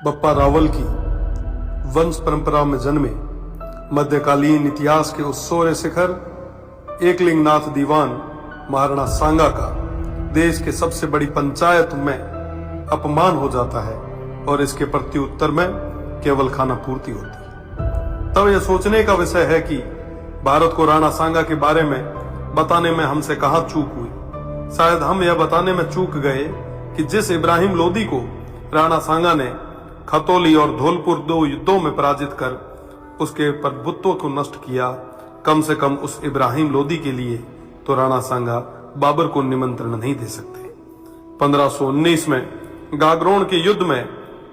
बप्पा रावल की वंश परंपरा में जन्मे मध्यकालीन इतिहास के उस सोरे शिखर एकलिंगनाथ दीवान महाराणा सांगा का देश के सबसे बड़ी पंचायत में अपमान हो जाता है और इसके प्रत्युत्तर में केवल खाना पूर्ति होती है। तब यह सोचने का विषय है कि भारत को राणा सांगा के बारे में बताने में हमसे कहां चूक हुई। शायद हम यह बताने में चूक गए कि जिस इब्राहिम लोदी को राणा सांगा ने खतौली और धौलपुर 2 युद्धों में पराजित कर उसके प्रभुत्व को नष्ट किया, कम से कम उस इब्राहिम लोदी के लिए तो राणा सांगा बाबर को निमंत्रण नहीं दे सकते। 1519 में गागरोन के युद्ध में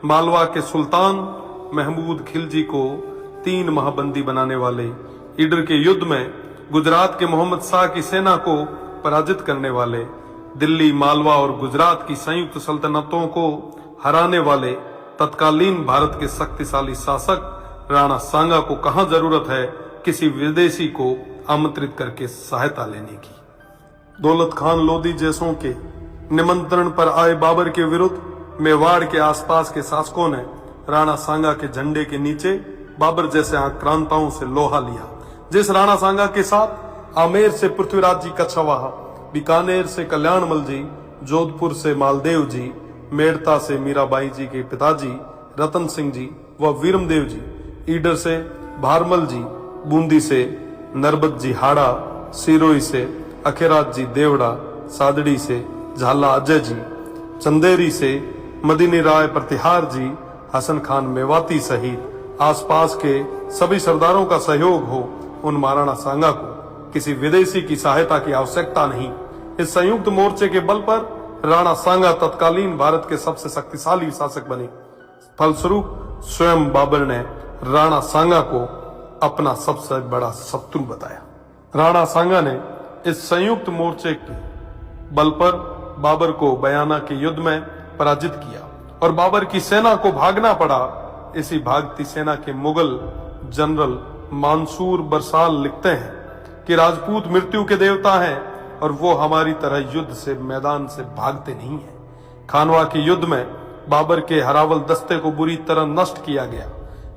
मालवा के सुल्तान महमूद खिलजी को 3 माह बंदी बनाने वाले, ईडर के युद्ध में गुजरात के मोहम्मद शाह की सेना को पराजित करने वाले, दिल्ली, मालवा और गुजरात की संयुक्त सल्तनतों को हराने वाले तत्कालीन भारत के शक्तिशाली शासक राणा सांगा को कहां जरूरत है किसी विदेशी को आमंत्रित करके सहायता लेने की। दौलत खान लोदी जैसों के निमंत्रण पर आए बाबर के विरुद्ध मेवाड़ के आसपास के शासकों ने राणा सांगा के झंडे के नीचे बाबर जैसे आक्रांताओं से लोहा लिया। जिस राणा सांगा के साथ आमेर से पृथ्वीराज जी कछवाहा, बीकानेर से कल्याणमल जी, जोधपुर से मालदेव जी, मेड़ता से मीराबाई जी के पिताजी रतन सिंह जी व वीरमदेव जी, ईडर से भारमल जी, बूंदी से नरबत जी हाड़ा, सिरोही से अखेराज जी देवड़ा, सादड़ी से झाला अजय जी, चंदेरी से मदीनी राय प्रतिहार जी, हसन खान मेवाती सहित आसपास के सभी सरदारों का सहयोग हो, उन महाराणा सांगा को किसी विदेशी की सहायता की आवश्यकता नहीं। इस संयुक्त मोर्चे के बल पर राणा सांगा तत्कालीन भारत के सबसे शक्तिशाली शासक बने। फलस्वरूप स्वयं बाबर ने राणा सांगा को अपना सबसे बड़ा शत्रु बताया। राणा सांगा ने इस संयुक्त मोर्चे के बल पर बाबर को बयाना के युद्ध में पराजित किया और बाबर की सेना को भागना पड़ा। इसी भागती सेना के मुगल जनरल मंसूर बरसाल लिखते हैं कि राजपूत मृत्यु के देवता हैं और वो हमारी तरह युद्ध से मैदान से भागते नहीं हैं। खानवा के युद्ध में बाबर के हरावल दस्ते को बुरी तरह नष्ट किया गया।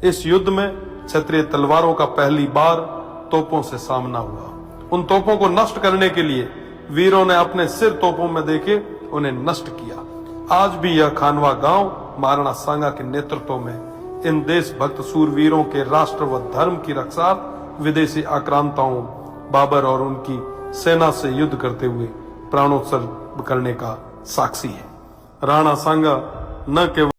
इस युद्ध में क्षत्रिय तलवारों का पहली बार तोपों से सामना हुआ। उन तोपों को नष्ट करने के लिए वीरों ने अपने सिर तोपों में देके उन्हें नष्ट किया। आज भी यह खानवा गांव महाराणा सांगा के नेतृत्व में इन देशभक्त सूरवीरों के राष्ट्र व धर्म की रक्षा विदेशी आक्रांताओं बाबर और उनकी सेना से युद्ध करते हुए प्राणोत्सर्ग करने का साक्षी है। राणा सांगा न केवल